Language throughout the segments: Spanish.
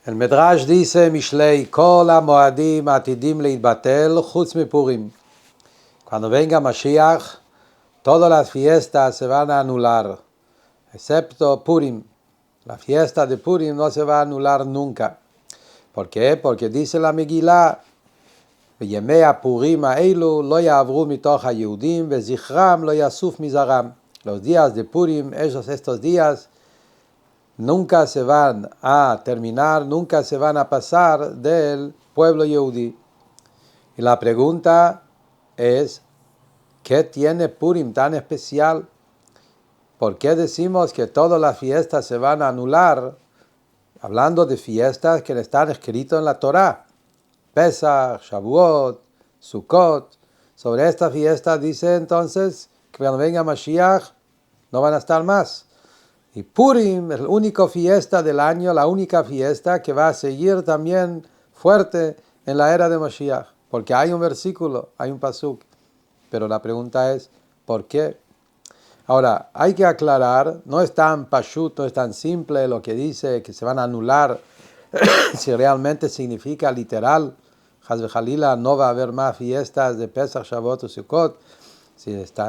El Medrash dice, Mishlei, Kol HaMoadim Atidim Leitbatel Chutz MiPurim. Cuando venga Mashiach, todas las fiestas se van a anular, excepto Purim. La fiesta de Purim no se va a anular nunca. ¿Por qué? Porque dice la Megilá, V'yemei HaPurim ha'elu lo ya'avru mitoch ha'Yehudim vezichram lo yasuf mizaram. Los días de Purim, estos días, nunca se van a terminar, nunca se van a pasar del pueblo yehudí. Y la pregunta es, ¿qué tiene Purim tan especial? ¿Por qué decimos que todas las fiestas se van a anular? Hablando de fiestas que están escritas en la Torá. Pesach, Shavuot, Sukkot. Sobre esta fiesta dice entonces que cuando venga Mashiach no van a estar más. Y Purim es la única fiesta del año, la única fiesta que va a seguir también fuerte en la era de Mashiach. Porque hay un versículo, hay un pasuk. Pero la pregunta es, ¿por qué? Ahora, hay que aclarar, no es tan pashut, no es tan simple lo que dice que se van a anular, si realmente significa literal. Chas v'chalila, no va a haber más fiestas de Pesach, Shavuot o Sukkot.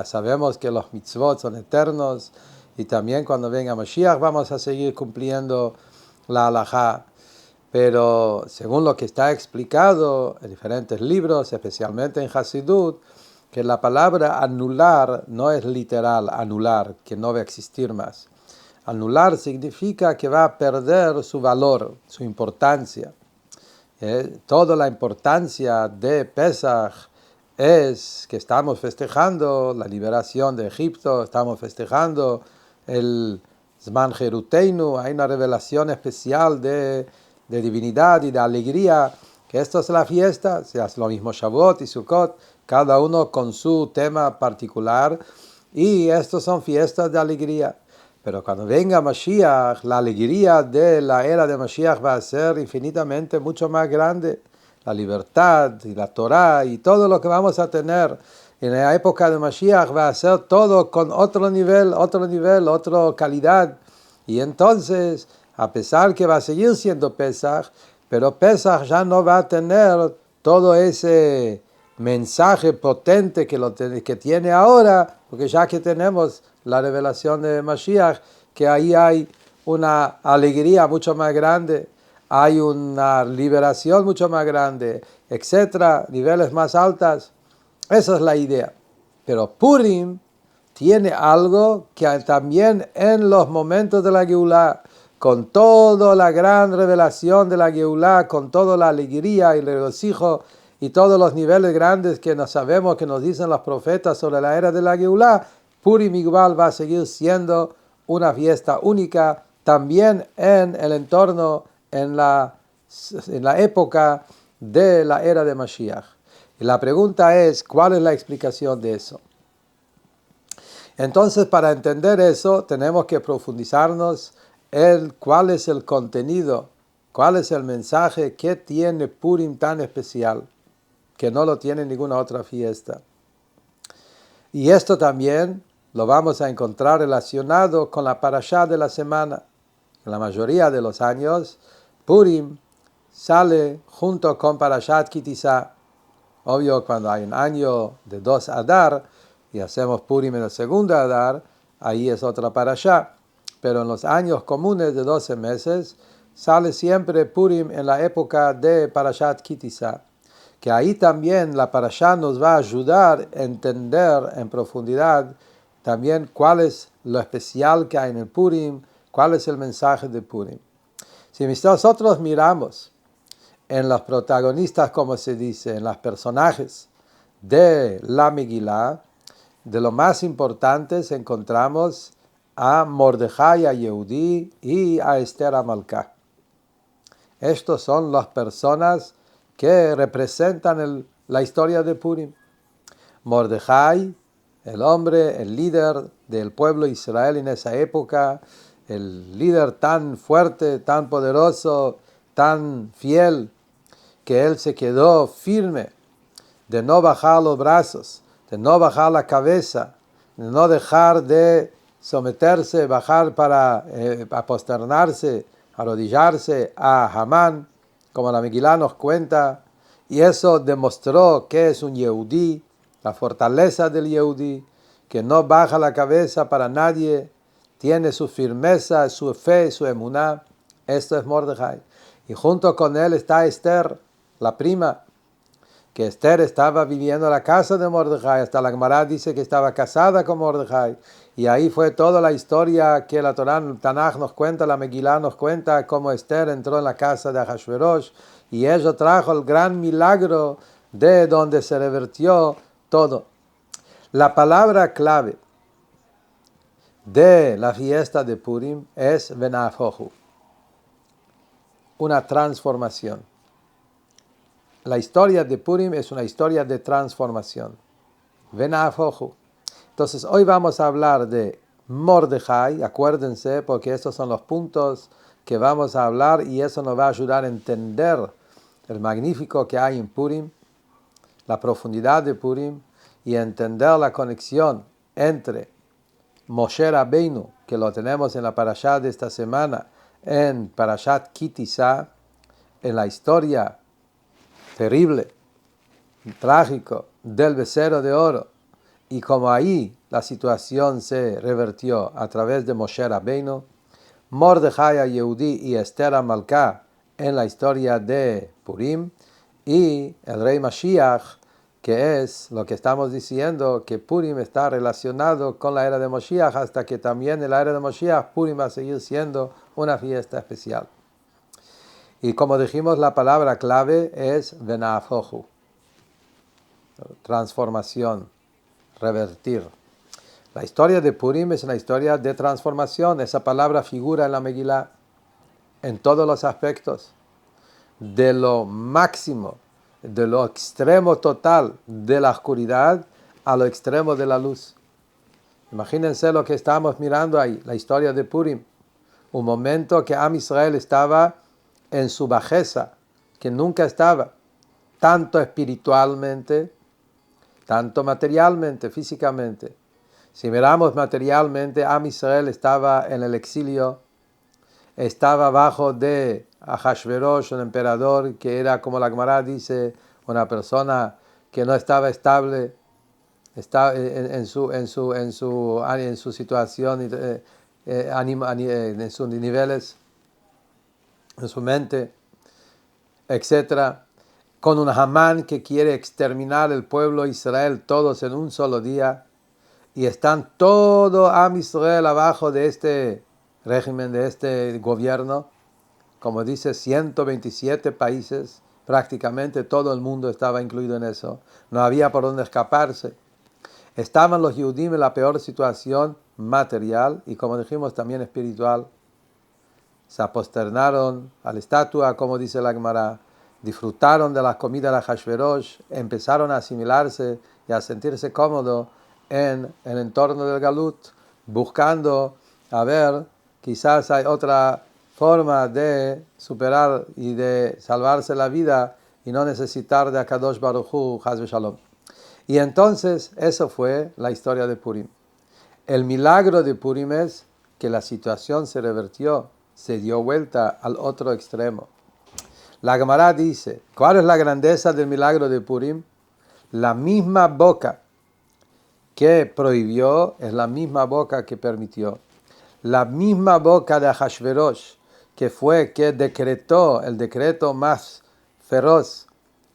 Sabemos que los mitzvot son eternos. Y también cuando venga Mashiach vamos a seguir cumpliendo la halajá. Pero según lo que está explicado en diferentes libros, especialmente en Hasidut, que la palabra anular no es literal, anular, que no va a existir más. Anular significa que va a perder su valor, su importancia. Toda la importancia de Pesach es que estamos festejando la liberación de Egipto, estamos festejando el Zman Jeruteinu, hay una revelación especial de divinidad y de alegría, que esto es la fiesta, se hace lo mismo Shavuot y Sukkot, cada uno con su tema particular, y estos son fiestas de alegría. Pero cuando venga Mashiach, la alegría de la era de Mashiach va a ser infinitamente mucho más grande. La libertad y la Torah y todo lo que vamos a tener en la época de Mashiach va a ser todo con otro nivel, otra calidad. Y entonces, a pesar que va a seguir siendo Pesach, pero Pesach ya no va a tener todo ese mensaje potente que tiene ahora, porque ya que tenemos la revelación de Mashiach, que ahí hay una alegría mucho más grande, hay una liberación mucho más grande, etcétera, niveles más altos. Esa es la idea. Pero Purim tiene algo que también en los momentos de la Geulá, con toda la gran revelación de la Geulá, con toda la alegría y el regocijo y todos los niveles grandes que nos sabemos que nos dicen los profetas sobre la era de la Geulá, Purim igual va a seguir siendo una fiesta única también en el entorno, en la época de la era de Mashiach. Y la pregunta es, ¿cuál es la explicación de eso? Entonces, para entender eso, tenemos que profundizarnos en cuál es el contenido, cuál es el mensaje que tiene Purim tan especial, que no lo tiene ninguna otra fiesta. Y esto también lo vamos a encontrar relacionado con la parashá de la semana. En la mayoría de los años, Purim sale junto con Parashat Kitizá. Obvio, cuando hay un año de 2 Adar y hacemos Purim en el segundo Adar, ahí es otra parashá. Pero en los años comunes de 12 meses, sale siempre Purim en la época de Parashat Kitizá. Que ahí también la parashá nos va a ayudar a entender en profundidad también cuál es lo especial que hay en el Purim, cuál es el mensaje de Purim. Si nosotros miramos en los protagonistas, como se dice, en los personajes de la Megilá, de lo más importantes encontramos a Mordejai, a Yehudí y a Esther Amalcá. Estos son las personas que representan la historia de Purim. Mordejai, el hombre, el líder del pueblo de Israel en esa época, el líder tan fuerte, tan poderoso, tan fiel, que él se quedó firme de no bajar los brazos, de no bajar la cabeza, de no dejar de someterse, bajar para posternarse arrodillarse a Hamán, como la Megilá nos cuenta, y eso demostró que es un Yehudí, la fortaleza del Yehudí, que no baja la cabeza para nadie, tiene su firmeza, su fe, su emuná. Esto es Mordejai. Y junto con él está Esther, la prima, que Esther estaba viviendo en la casa de Mordejai. Hasta la Gemara dice que estaba casada con Mordejai. Y ahí fue toda la historia que la Torá, el Tanaj nos cuenta, la Megilá nos cuenta, cómo Esther entró en la casa de Ahashverosh y ello trajo el gran milagro de donde se revertió todo. La palabra clave de la fiesta de Purim es Venafohu, una transformación. La historia de Purim es una historia de transformación. Venafohu. Entonces hoy vamos a hablar de Mordejai, acuérdense, porque estos son los puntos que vamos a hablar y eso nos va a ayudar a entender el magnífico que hay en Purim, la profundidad de Purim y entender la conexión entre Moshe Rabbeinu, que lo tenemos en la parashá de esta semana, en Parashat Ki Tisa, en la historia terrible, trágico del becerro de oro, y como ahí la situación se revertió a través de Moshe Rabbeinu, Mordejai Yehudí y Esther Malká en la historia de Purim, y el rey Mashiach, que es lo que estamos diciendo, que Purim está relacionado con la era de Mashiach, hasta que también en la era de Mashiach Purim va a seguir siendo una fiesta especial. Y como dijimos, la palabra clave es Venafohu, transformación, revertir. La historia de Purim es una historia de transformación. Esa palabra figura en la Megilá en todos los aspectos, de lo máximo, de lo extremo total de la oscuridad a lo extremo de la luz. Imagínense lo que estamos mirando ahí, la historia de Purim. Un momento que Am Israel estaba en su bajeza, que nunca estaba, tanto espiritualmente, tanto materialmente, físicamente. Si miramos materialmente, Am Israel estaba en el exilio, estaba bajo de Ahashverosh, un emperador que era, como la Gemara dice, una persona que no estaba estable, estaba en su situación, en sus niveles, en su mente, etcétera, con un Hamán que quiere exterminar el pueblo de Israel todos en un solo día, y están todo Am Israel abajo de este régimen, de este gobierno, como dice, 127 países, prácticamente todo el mundo estaba incluido en eso, no había por dónde escaparse. Estaban los Yehudim en la peor situación material y, como dijimos, también espiritual. Se aposternaron a la estatua, como dice la Gemara, disfrutaron de la comida de Ahashverosh, empezaron a asimilarse y a sentirse cómodos en el entorno del Galut, buscando a ver, quizás hay otra forma de superar y de salvarse la vida y no necesitar de Akadosh Baruj Hu, Chas v'Shalom. Y entonces, eso fue la historia de Purim. El milagro de Purim es que la situación se revertió, se dio vuelta al otro extremo. La Gemara dice, ¿cuál es la grandeza del milagro de Purim? La misma boca que prohibió es la misma boca que permitió. La misma boca de Ahashverosh, que fue que decretó el decreto más feroz,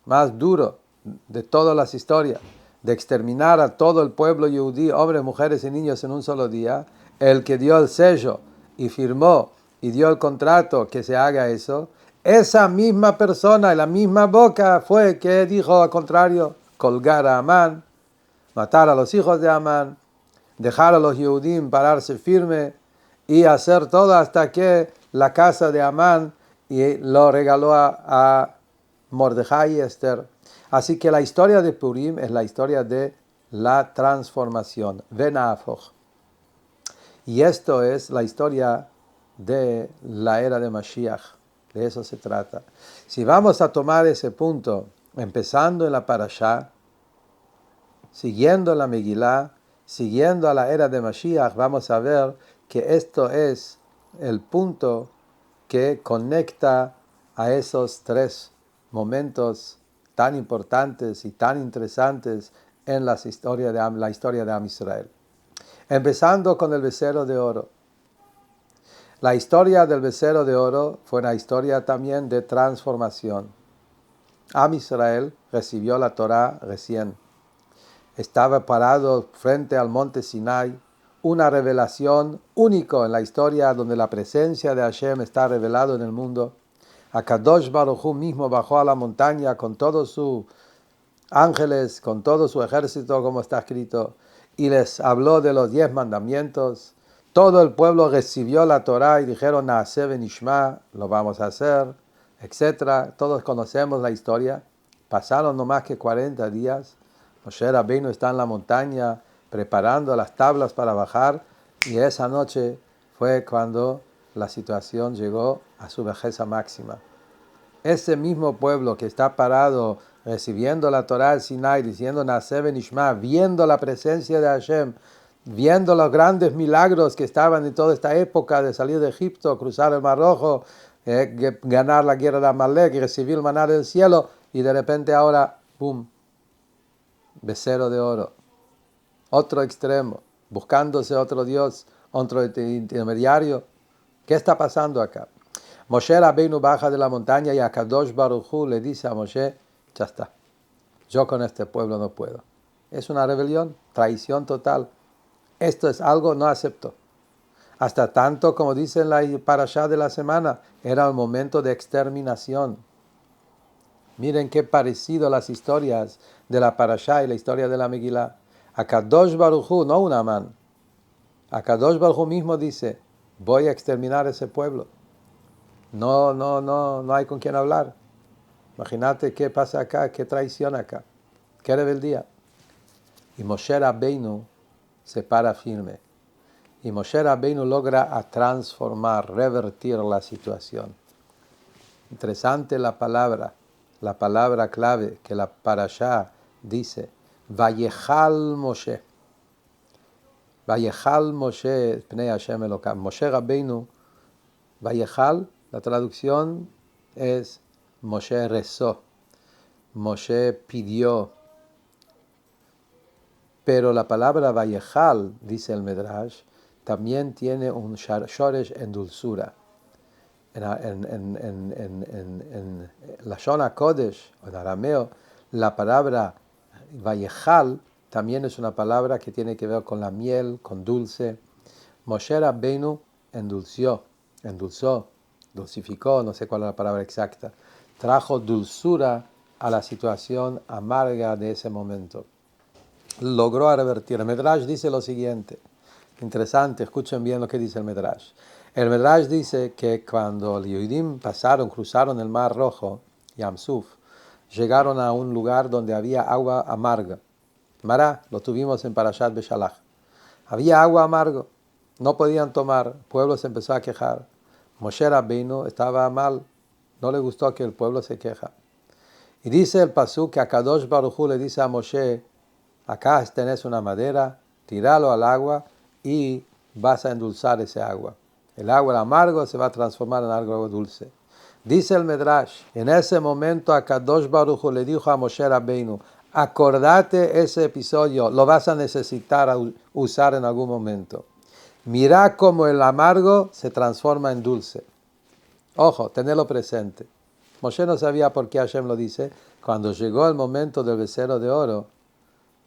más duro de todas las historias, de exterminar a todo el pueblo yehudí, hombres, mujeres y niños en un solo día, el que dio el sello y firmó y dio el contrato que se haga eso, esa misma persona y la misma boca fue que dijo al contrario, colgar a Amán, matar a los hijos de Amán, dejar a los Yehudim pararse firme y hacer todo hasta que la casa de Amán y lo regaló a Mordejai y Esther. Así que la historia de Purim es la historia de la transformación. Venafoch. Y esto es la historia de la era de Mashiach. De eso se trata. Si vamos a tomar ese punto, empezando en la Parashá, siguiendo la Megilá, siguiendo a la era de Mashiach, vamos a ver que esto es el punto que conecta a esos tres momentos tan importantes y tan interesantes en la historia de Am Israel. Empezando con el becerro de oro. La historia del becerro de oro fue una historia también de transformación. Am Israel recibió la Torá recién. Estaba parado frente al monte Sinai, una revelación única en la historia donde la presencia de Hashem está revelado en el mundo. Akadosh Baruj Hu mismo bajó a la montaña con todos sus ángeles, con todo su ejército, como está escrito, y les habló de los 10 mandamientos. Todo el pueblo recibió la Torá y dijeron, Naaseh v'nishma, lo vamos a hacer, etc. Todos conocemos la historia. Pasaron no más que 40 días. Moshe Rabbeinu está en la montaña preparando las tablas para bajar, y esa noche fue cuando la situación llegó a su vejeza máxima. Ese mismo pueblo que está parado recibiendo la Torá del Sinai, diciendo Naaseh v'nishma, viendo la presencia de Hashem, viendo los grandes milagros que estaban en toda esta época de salir de Egipto, cruzar el Mar Rojo, ganar la guerra de Amalek y recibir el maná del cielo, y de repente ahora, ¡pum!, becerro de oro. Otro extremo, buscándose otro Dios, otro intermediario. ¿Qué está pasando acá? Moshe Rabbeinu baja de la montaña y Akadosh Baruj Hu le dice a Moshe, ya está, yo con este pueblo no puedo. Es una rebelión, traición total. Esto es algo no acepto. Hasta tanto, como dice en la parashá de la semana, era el momento de exterminación. Miren qué parecido las historias de la parashá y la historia de la Megilá. Akadosh Baruj Hu, no un Amán. Akadosh Baruj Hu mismo dice, voy a exterminar ese pueblo. No hay con quién hablar. Imagínate qué pasa acá, qué traición acá, qué rebeldía. Y Moshe Rabbeinu se para firme. Y Moshe Rabbeinu logra transformar, revertir la situación. Interesante la palabra clave que la parashá dice, Vayechal Moshe. Vayechal Moshe, Pnei Hashem Elokam. Moshe Rabbeinu, Vayechal, la traducción es Moshe rezó, Moshe pidió. Pero la palabra Vayechal, dice el Medrash, también tiene un shoresh en dulzura. En Lashon HaKodesh, o en arameo, la palabra Vayechal también es una palabra que tiene que ver con la miel, con dulce. Moshe Rabbeinu endulzó, dulcificó, no sé cuál es la palabra exacta, trajo dulzura a la situación amarga de ese momento. Logró revertir. El Medrash dice lo siguiente, interesante, escuchen bien lo que dice el Medrash. El Medrash dice que cuando los Yehudim cruzaron el Mar Rojo, Yam Suf, llegaron a un lugar donde había agua amarga. Mará, lo tuvimos en Parashat Beshalach. Había agua amargo, no podían tomar, el pueblo se empezó a quejar. Moshe Rabbeinu estaba mal, no le gustó que el pueblo se queja. Y dice el pasuk que Akadosh Baruj Hu le dice a Moshe, acá tenés una madera, tíralo al agua y vas a endulzar ese agua. El agua amargo se va a transformar en algo dulce. Dice el Medrash, en ese momento Akadosh Baruj Hu le dijo a Moshe Rabbeinu, acordate ese episodio, lo vas a necesitar usar en algún momento. Mira cómo el amargo se transforma en dulce. Ojo, tenedlo presente. Moshe no sabía por qué Hashem lo dice. Cuando llegó el momento del becerro de oro,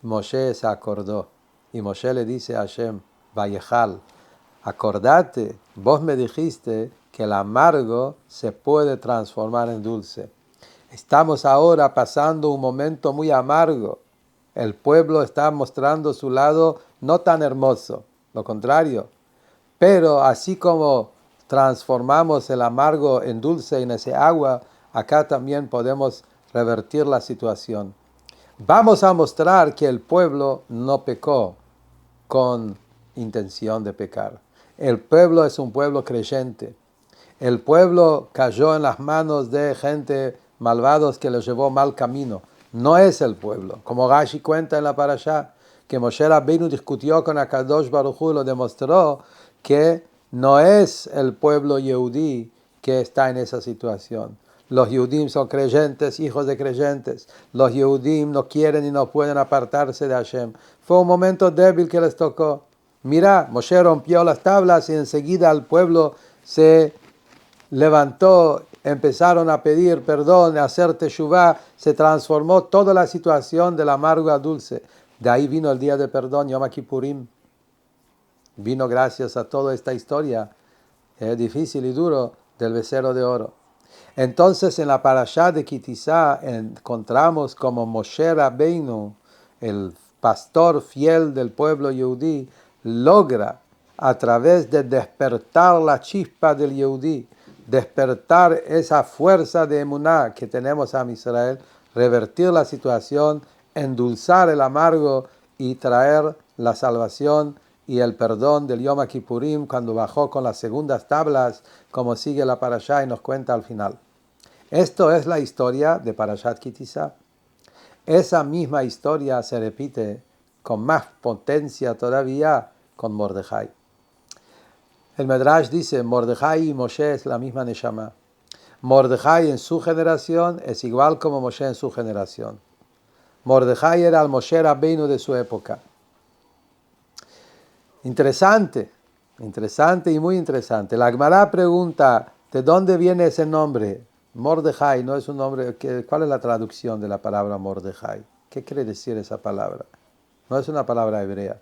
Moshe se acordó. Y Moshe le dice a Hashem, Vayechal, acordate, vos me dijiste que el amargo se puede transformar en dulce. Estamos ahora pasando un momento muy amargo. El pueblo está mostrando su lado no tan hermoso, lo contrario. Pero así como transformamos el amargo en dulce en ese agua, acá también podemos revertir la situación. Vamos a mostrar que el pueblo no pecó con intención de pecar. El pueblo es un pueblo creyente. El pueblo cayó en las manos de gente malvados que los llevó mal camino. No es el pueblo. Como Rashi cuenta en la parashá, que Moshe Rabbeinu discutió con Akadosh Baruj Hu y lo demostró que no es el pueblo Yehudí que está en esa situación. Los Yehudim son creyentes, hijos de creyentes. Los Yehudim no quieren y no pueden apartarse de Hashem. Fue un momento débil que les tocó. Mira, Moshe rompió las tablas y enseguida el pueblo se levantó, empezaron a pedir perdón, a hacer teshuvá, se transformó toda la situación del amargo a dulce. De ahí vino el día de perdón, Yom Kippurim. Vino gracias a toda esta historia difícil y duro del becerro de oro. Entonces en la parashá de Kitizá encontramos como Moshe Rabbeinu, el pastor fiel del pueblo yehudí, logra a través de despertar la chispa del yehudí, despertar esa fuerza de emuná que tenemos a Israel, revertir la situación, endulzar el amargo y traer la salvación y el perdón del Yom Kippurim cuando bajó con las segundas tablas, como sigue la parashá y nos cuenta al final. Esto es la historia de Parashat Kitizá. Esa misma historia se repite con más potencia todavía con Mordejai. El Medrash dice, Mordejai y Moshe es la misma Neshama. Mordejai en su generación es igual como Moshe en su generación. Mordejai era el Moshe Rabbeinu de su época. Interesante y muy interesante. La Gemara pregunta, ¿de dónde viene ese nombre? Mordejai no es un nombre. ¿Cuál es la traducción de la palabra Mordejai? ¿Qué quiere decir esa palabra? No es una palabra hebrea.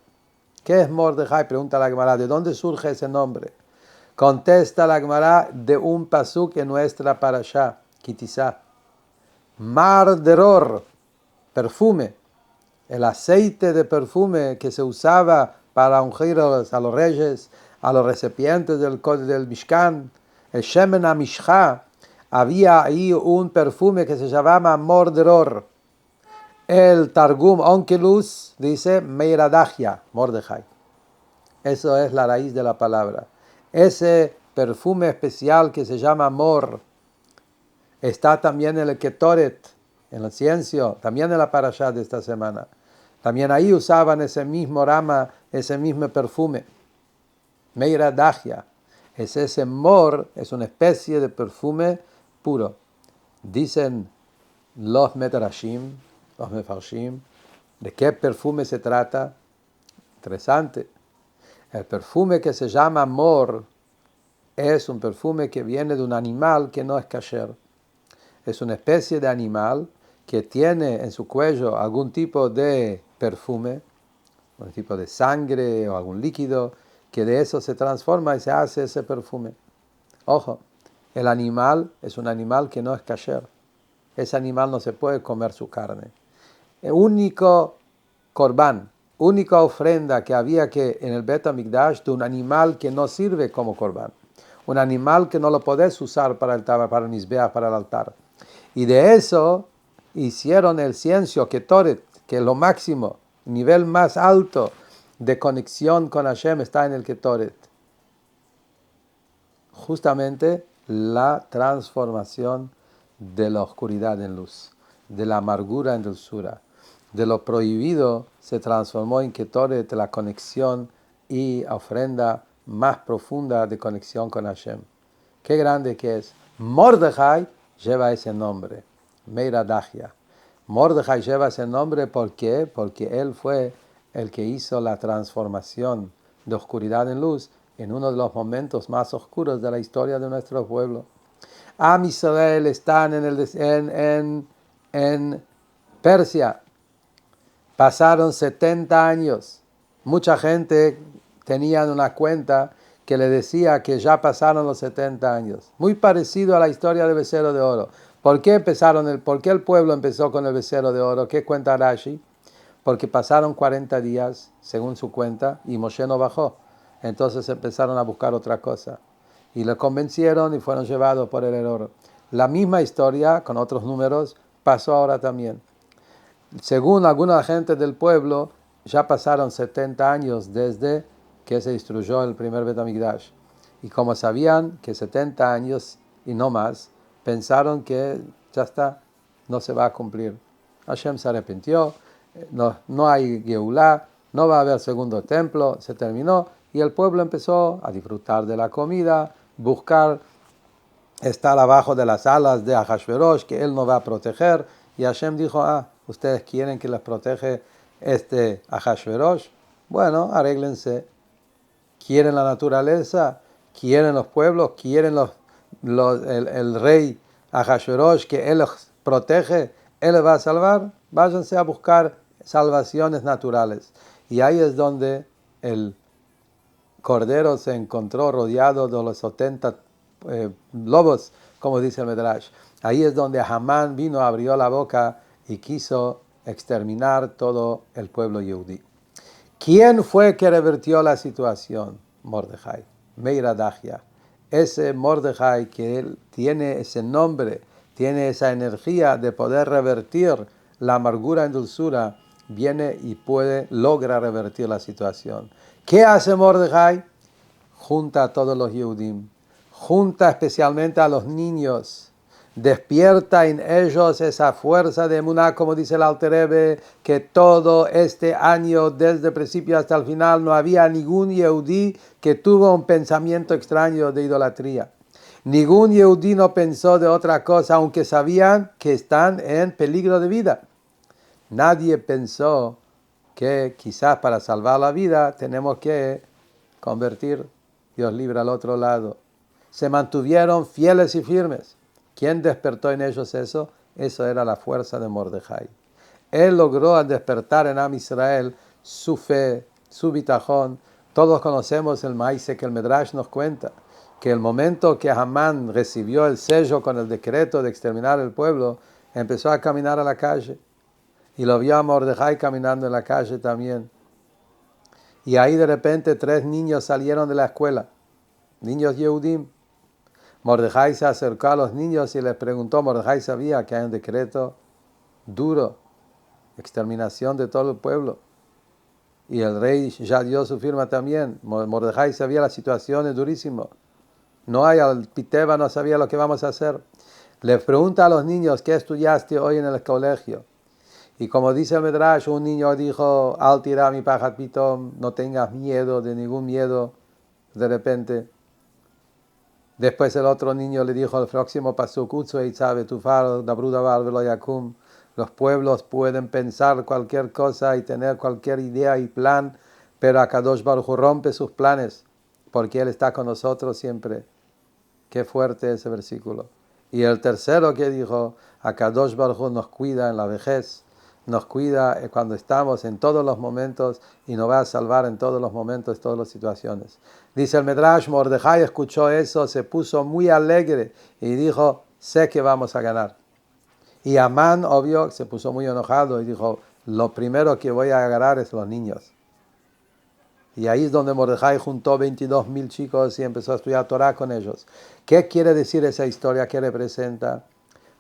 ¿Qué es Mordejai? Pregunta la Gemara. ¿De dónde surge ese nombre? Contesta la Gemara de un pasuk en nuestra parashá, Kitizá. Mar deror, perfume. El aceite de perfume que se usaba para ungir a los reyes, a los recipientes del Mishkan, el Shemen HaMishcha. Había ahí un perfume que se llamaba Morderor. El Targum Onkelos dice Meiradachia, Mordejai. Eso es la raíz de la palabra. Ese perfume especial que se llama Mor está también en el Ketoret, en el Ciencio, también en la parashá de esta semana. También ahí usaban ese mismo rama, ese mismo perfume. Meiradachia. Ese Mor, es una especie de perfume puro. Dicen los Medrashim, los Mefarshim, ¿de qué perfume se trata? Interesante. El perfume que se llama Mor es un perfume que viene de un animal que no es kasher. Es una especie de animal que tiene en su cuello algún tipo de perfume, un tipo de sangre o algún líquido, que de eso se transforma y se hace ese perfume. Ojo, el animal es un animal que no es kasher. Ese animal no se puede comer su carne. El único corbán, única ofrenda que había que en el Bet HaMikdash de un animal que no sirve como corbán. Un animal que no lo podés usar para el Mizbeach, para el altar. Y de eso hicieron el Ciencio Ketoret, que es lo máximo, nivel más alto de conexión con Hashem está en el Ketoret. Justamente la transformación de la oscuridad en luz, de la amargura en dulzura, de lo prohibido se transformó en Ketoret, la conexión y ofrenda más profunda de conexión con Hashem. Qué grande que es. Mordejai lleva ese nombre, Meiradachia. Mordejai lleva ese nombre, ¿por qué? Porque él fue el que hizo la transformación de oscuridad en luz en uno de los momentos más oscuros de la historia de nuestro pueblo. Am Israel están en Persia. Pasaron 70 años. Mucha gente tenía una cuenta que le decía que ya pasaron los 70 años. Muy parecido a la historia del becerro de oro. ¿Por qué el pueblo empezó con el becerro de oro? ¿Qué cuenta Rashi? Porque pasaron 40 días, según su cuenta, y Moshe no bajó. Entonces empezaron a buscar otra cosa. Y le convencieron y fueron llevados por el error. La misma historia, con otros números, pasó ahora también. Según alguna gente del pueblo, ya pasaron 70 años desde que se destruyó el primer Bet HaMikdash. Y como sabían que 70 años y no más, pensaron que ya está, no se va a cumplir. Hashem se arrepintió, no hay Geulah, no va a haber segundo templo, se terminó y el pueblo empezó a disfrutar de la comida, buscar estar abajo de las alas de Ahashverosh, que él no va a proteger. Y Hashem dijo, ¿ustedes quieren que les protege este Ahashverosh? Bueno, arréglense. ¿Quieren la naturaleza? ¿Quieren los pueblos? ¿Quieren el rey Ahashverosh que él los protege? ¿Él les va a salvar? Váyanse a buscar salvaciones naturales. Y ahí es donde el Cordero se encontró rodeado de los 70 lobos, como dice el Medrash. Ahí es donde Hamán vino, abrió la boca y quiso exterminar todo el pueblo yehudí. ¿Quién fue que revirtió la situación? Mordejai, Meir Adachia. Ese Mordejai que él tiene ese nombre, tiene esa energía de poder revertir la amargura en dulzura, viene y logra revertir la situación. ¿Qué hace Mordejai? Junta a todos los Yehudim, junta especialmente a los niños, despierta en ellos esa fuerza de emuná, como dice el Alter Rebbe, que todo este año, desde el principio hasta el final, no había ningún Yehudí que tuvo un pensamiento extraño de idolatría. Ningún Yehudí no pensó de otra cosa, aunque sabían que están en peligro de vida. Nadie pensó que quizás para salvar la vida tenemos que convertir, Dios libre, al otro lado. Se mantuvieron fieles y firmes. ¿Quién despertó en ellos eso? Eso era la fuerza de Mordejai. Él logró despertar en Am Israel su fe, su bitajón. Todos conocemos el maíz que el Medrash nos cuenta, que el momento que Hamán recibió el sello con el decreto de exterminar el pueblo, empezó a caminar a la calle. Y lo vio a Mordejai caminando en la calle también. Y ahí de repente 3 niños salieron de la escuela, niños Yehudim. Mordejai se acercó a los niños y les preguntó. Mordejai sabía que hay un decreto duro, exterminación de todo el pueblo. Y el rey ya dio su firma también. Mordejai sabía la situación es durísima. No hay, al Piteva no sabía lo que vamos a hacer. Les pregunta a los niños, ¿qué estudiaste hoy en el colegio? Y como dice el Medrash, un niño dijo, al tirar mi pajat pitom, no tengas miedo, de ningún miedo, de repente. Después el otro niño le dijo al próximo pasuk, los pueblos pueden pensar cualquier cosa y tener cualquier idea y plan, pero Akadosh Baruj Hu rompe sus planes, porque Él está con nosotros siempre. Qué fuerte ese versículo. Y el tercero que dijo, Akadosh Baruj Hu nos cuida en la vejez, nos cuida cuando estamos en todos los momentos y nos va a salvar en todos los momentos, todas las situaciones. Dice el Medrash, Mordejai escuchó eso, se puso muy alegre y dijo, sé que vamos a ganar. Y Amán, obvio, se puso muy enojado y dijo, lo primero que voy a agarrar es los niños. Y ahí es donde Mordejai juntó 22,000 chicos y empezó a estudiar Torah con ellos. ¿Qué quiere decir esa historia? ¿Qué representa?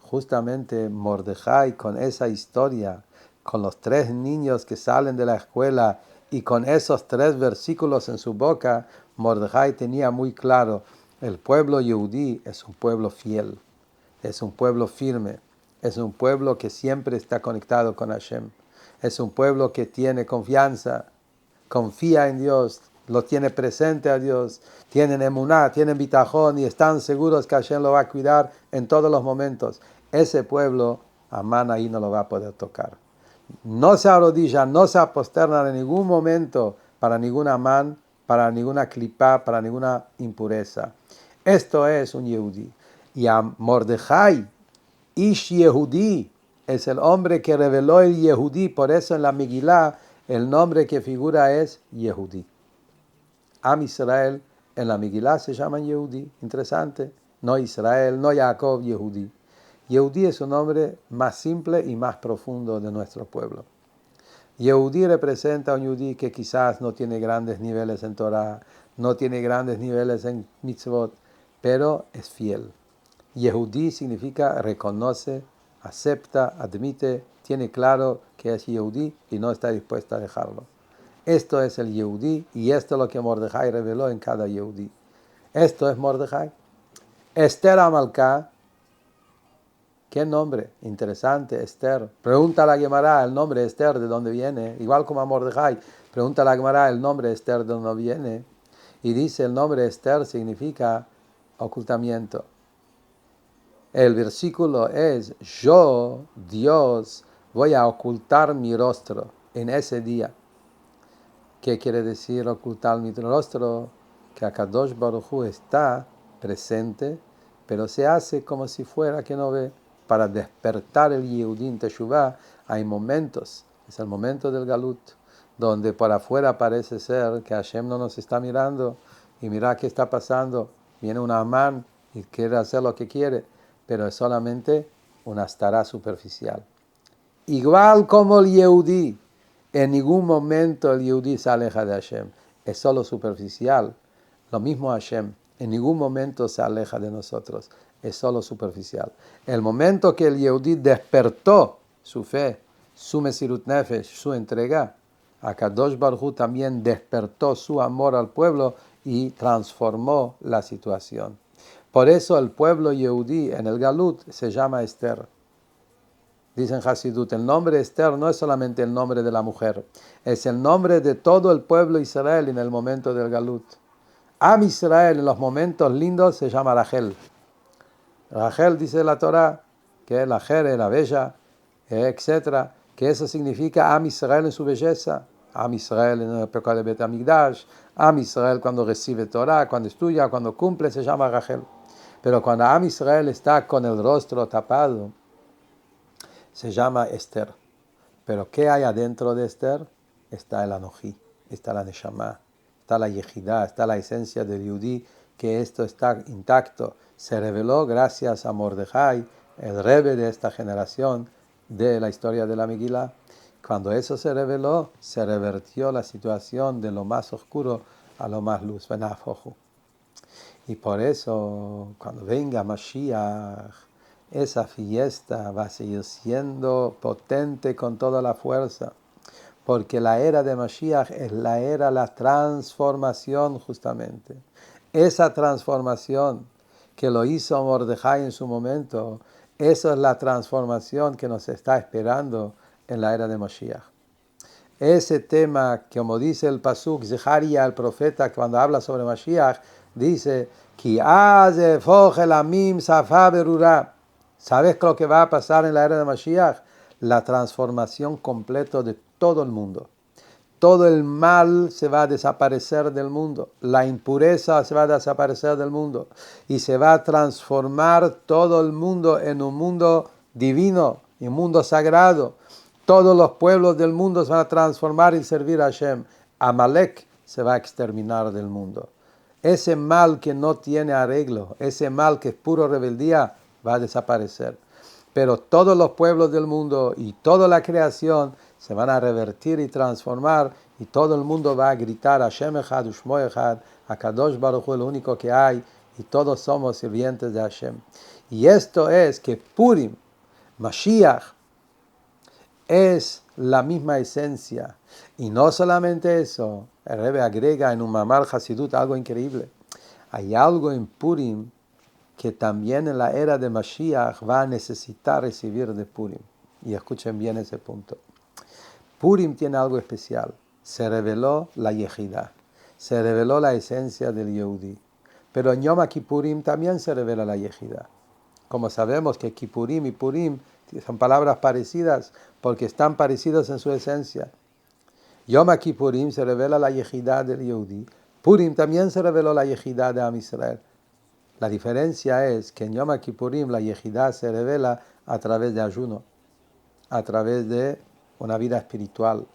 Justamente Mordejai con esa historia, con los 3 niños que salen de la escuela y con esos 3 versículos en su boca, Mordejai tenía muy claro, el pueblo yehudí es un pueblo fiel, es un pueblo firme, es un pueblo que siempre está conectado con Hashem, es un pueblo que tiene confianza, confía en Dios, lo tiene presente a Dios, tienen emuná, tienen bitajón y están seguros que Hashem lo va a cuidar en todos los momentos. Ese pueblo, Amán ahí no lo va a poder tocar. No se arrodilla, no se aposterna en ningún momento para ningún Amán, para ninguna clipá, para ninguna impureza. Esto es un Yehudí. Y a Mordejai, Ish Yehudí, es el hombre que reveló el Yehudí, por eso en la Megilá el nombre que figura es Yehudí. Am Israel en la Megilá se llaman Yehudí. Interesante. No Israel, no Jacob, Yehudí. Yehudí es un nombre más simple y más profundo de nuestro pueblo. Yehudí representa a un Yehudí que quizás no tiene grandes niveles en Torah, no tiene grandes niveles en mitzvot, pero es fiel. Yehudí significa reconoce, acepta, admite, tiene claro que es Yehudí y no está dispuesto a dejarlo. Esto es el Yehudí y esto es lo que Mordejai reveló en cada Yehudí. Esto es Mordejai. Esther Amalcá, qué nombre, interesante, Esther. Pregunta a la Gemara el nombre de Esther de dónde viene, igual como a Mordejai. Pregunta a la Gemara el nombre de Esther de dónde viene y dice el nombre de Esther significa ocultamiento. El versículo es, yo, Dios, voy a ocultar mi rostro en ese día. ¿Qué quiere decir ocultar mi rostro? Que Akadosh Baruj Hu está presente, pero se hace como si fuera que no ve. Para despertar el Yehudim Teshuvah hay momentos, es el momento del Galut, donde por afuera parece ser que Hashem no nos está mirando y mira qué está pasando. Viene un Amán y quiere hacer lo que quiere, pero es solamente una astará superficial. Igual como el Yehudí, en ningún momento el Yehudí se aleja de Hashem, es solo superficial. Lo mismo Hashem, en ningún momento se aleja de nosotros, es solo superficial. El momento que el Yehudí despertó su fe, su Mesirut Nefesh, su entrega, Akadosh Baruj Hu también despertó su amor al pueblo y transformó la situación. Por eso el pueblo Yehudí en el Galut se llama Esther. Dicen Hasidut, el nombre Esther no es solamente el nombre de la mujer, es el nombre de todo el pueblo Israel en el momento del Galut. Am Israel en los momentos lindos se llama Rachel. Rachel dice la Torah, que es la Jere, la bella, etc. Que eso significa Am Israel en su belleza. Am Israel en el pecado de Bet Amigdash, Am Israel cuando recibe Torah, cuando estudia, cuando cumple, se llama Rachel. Pero cuando Am Israel está con el rostro tapado, se llama Esther. Pero ¿qué hay adentro de Esther? Está el Anojí, está la Neshama, está la Yejidá, está la esencia del Yudí, que esto está intacto. Se reveló gracias a Mordejai, el Rebbe de esta generación de la historia de la Megilá. Cuando eso se reveló, se revertió la situación de lo más oscuro a lo más luz. Y por eso, cuando venga Mashiach, esa fiesta va a seguir siendo potente con toda la fuerza, porque la era de Mashiach es la era de la transformación justamente. Esa transformación que lo hizo Mordejai en su momento, esa es la transformación que nos está esperando en la era de Mashiach. Ese tema, como dice el Pasuk, Zeharia, el profeta, cuando habla sobre Mashiach, dice, Ki ¿sabes lo que va a pasar en la era de Mashiach? La transformación completa de todo el mundo. Todo el mal se va a desaparecer del mundo. La impureza se va a desaparecer del mundo. Y se va a transformar todo el mundo en un mundo divino, un mundo sagrado. Todos los pueblos del mundo se van a transformar y servir a Hashem. Amalek se va a exterminar del mundo. Ese mal que no tiene arreglo, ese mal que es puro rebeldía, va a desaparecer. Pero todos los pueblos del mundo y toda la creación se van a revertir y transformar, y todo el mundo va a gritar Hashem Echad Ushmo Echad, Akadosh Baruj Hu es lo único que hay, y todos somos sirvientes de Hashem. Y esto es que Purim, Mashiach, es la misma esencia. Y no solamente eso, el Rebbe agrega en un Mamar Hasidut algo increíble. Hay algo en Purim que también en la era de Mashiach va a necesitar recibir de Purim. Y escuchen bien ese punto. Purim tiene algo especial. Se reveló la Yejidá. Se reveló la esencia del Yehudi. Pero en Yom Kippurim también se revela la Yejidá. Como sabemos que Kippurim y Purim son palabras parecidas porque están parecidas en su esencia. Yom Kippurim se revela la Yejidá del Yehudi. Purim también se reveló la Yejidá de Am Israel. La diferencia es que en Yom Kippurim la Yejidá se revela a través de ayuno, a través de una vida espiritual.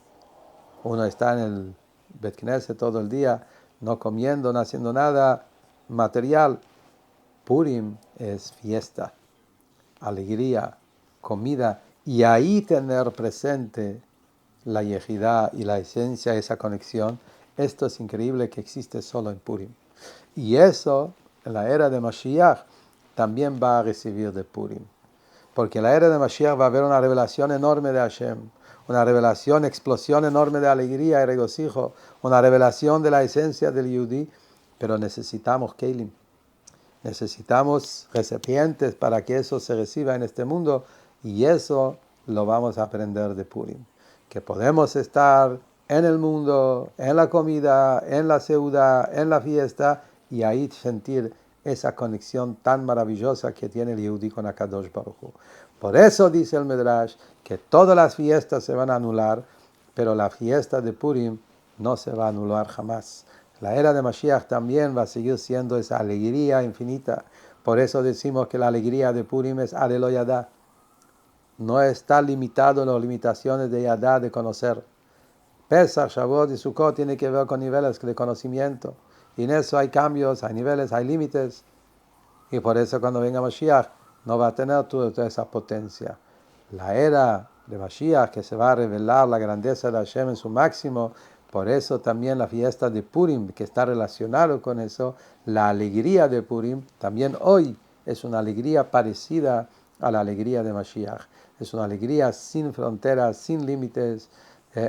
Uno está en el Bet Knesset todo el día, no comiendo, no haciendo nada material. Purim es fiesta, alegría, comida, y ahí tener presente la Yejidá y la esencia, esa conexión. Esto es increíble que existe solo en Purim. Y eso, en la era de Mashiach, también va a recibir de Purim. Porque en la era de Mashiach va a haber una revelación enorme de Hashem, una revelación, explosión enorme de alegría y regocijo, una revelación de la esencia del Yehudi, pero necesitamos Kelim, necesitamos recipientes para que eso se reciba en este mundo, y eso lo vamos a aprender de Purim. Que podemos estar en el mundo, en la comida, en la seuda, en la fiesta, y ahí sentir esa conexión tan maravillosa que tiene el Yehudi con Akadosh Baruj Hu. Por eso dice el Medrash que todas las fiestas se van a anular, pero la fiesta de Purim no se va a anular jamás. La era de Mashiach también va a seguir siendo esa alegría infinita. Por eso decimos que la alegría de Purim es Alelo Yadá. No está limitado en las limitaciones de Yadá, de conocer. Pesach, Shavuot y Sukkot tiene que ver con niveles de conocimiento. Y en eso hay cambios, hay niveles, hay límites. Y por eso cuando venga Mashiach no va a tener toda esa potencia. La era de Mashiach, que se va a revelar la grandeza de Hashem en su máximo, por eso también la fiesta de Purim, que está relacionado con eso, la alegría de Purim, también hoy es una alegría parecida a la alegría de Mashiach. Es una alegría sin fronteras, sin límites.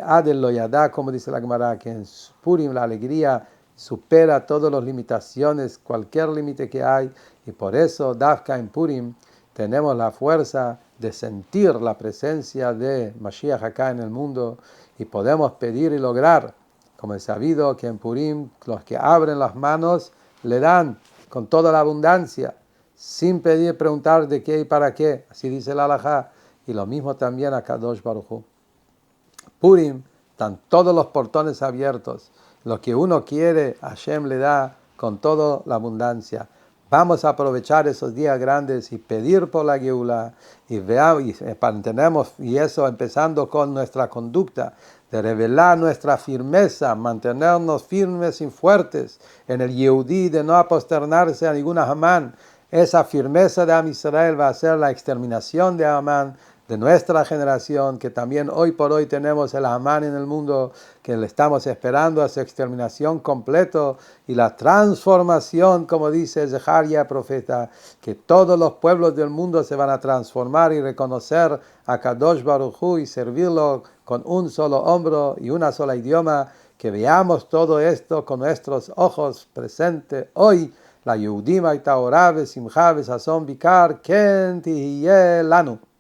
Adel lo yadá, como dice la Gemara, que en Purim la alegría supera todas las limitaciones, cualquier límite que hay, y por eso, Dafka en Purim, tenemos la fuerza de sentir la presencia de Mashiach acá en el mundo, y podemos pedir y lograr, como es sabido que en Purim los que abren las manos le dan con toda la abundancia, sin pedir, preguntar de qué y para qué, así dice la halajá, y lo mismo también a Kadosh Baruj Hu. Purim, están todos los portones abiertos. Lo que uno quiere, Hashem le da con toda la abundancia. Vamos a aprovechar esos días grandes y pedir por la Geula y mantenemos, y eso empezando con nuestra conducta, de revelar nuestra firmeza, mantenernos firmes y fuertes en el Yehudí, de no aposternarse a ninguna Hamán. Esa firmeza de Am Israel va a ser la exterminación de Hamán, de nuestra generación, que también hoy por hoy tenemos el Hamán en el mundo, que le estamos esperando a su exterminación completo y la transformación, como dice Zeharia, profeta, que todos los pueblos del mundo se van a transformar y reconocer a Kadosh Baruj Hu y servirlo con un solo hombro y una sola idioma, que veamos todo esto con nuestros ojos presente hoy. La Yehudim הייתה אורה ושמחה וששון ביקר, כן תהיה לנו.